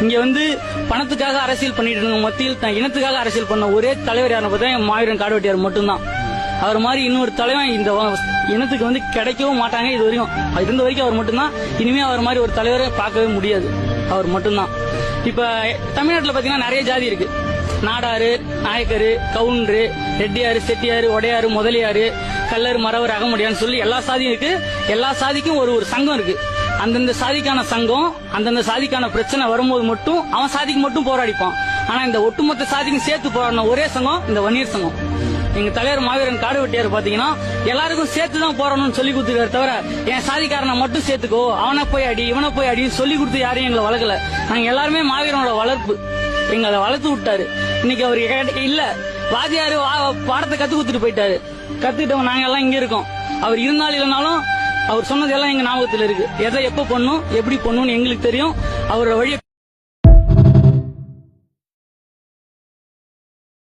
இங்க வந்து பணத்துக்காக அரசியல் பண்ணிட்டு இருந்த மத்தியில் இனத்துக்காக அரசியல் பண்ண ஒரே தலைவர் யாருன்னு பார்த்தா மாவீரன் காடுவெட்டியார் மட்டும்தான். அவர் மாதிரி இன்னொரு தலைவன் இந்த இனத்துக்கு வந்து கிடைக்கவும் மாட்டாங்க. இது வரைக்கும் இருந்த வரைக்கும் அவர் மட்டும்தான். இனிமே அவர் மாதிரி ஒரு தலைவரை பார்க்கவே முடியாது. அவர் மட்டும்தான். இப்ப தமிழ்நாட்டில் பாத்தீங்கன்னா நிறைய ஜாதி இருக்கு. நாடாரு, நாயக்கரு, கவுண்டரு, ரெட்டியாரு, செட்டியாரு, ஒடையாரு, முதலியாரு, கல்லர், மறவர், அகமுடியான்னு சொல்லி எல்லா சாதியும் இருக்கு. எல்லா சாதிக்கும் ஒரு சங்கம் இருக்கு. அந்தந்த சாதிக்கான சங்கம் அந்தந்த சாதிக்கான பிரச்சனை வரும்போது மட்டும் அவன் சாதிக்கு மட்டும் போராடிப்பான். ஆனா இந்த ஒட்டுமொத்த சாதிக்கும் சேர்த்து போராடின ஒரே சங்கம் இந்த வன்னியர் சங்கம். எங்க தலைவர் மாவீரன் காடுவெட்டியார் பாத்தீங்கன்னா எல்லாருக்கும் சேர்த்துதான் போறணும்னு சொல்லி கொடுத்துருக்காரு தவிர என் சாதிக்காரனை மட்டும் சேர்த்துக்கோ, அவனை போய் அடி இவனை போய் அடின்னு சொல்லி கொடுத்து யாரையும் எங்களை வளர்க்கல. நாங்க எல்லாருமே மாவீரனோட வளர்ப்பு எங்களை வளர்த்து விட்டாரு. இன்னைக்கு அவரு இல்ல வாதியாரு பாடத்தை கத்து கொடுத்துட்டு போயிட்டாரு. கத்துக்கிட்டவங்க நாங்க எல்லாம் இங்க இருக்கோம். அவர் இருந்தாலும் இல்லைனாலும் அவர் சொன்னது எல்லாம் எங்க ஞாபகத்துல இருக்கு. எதை எப்ப பண்ணும் எப்படி பண்ணும்னு எங்களுக்கு தெரியும். அவரோட வழியை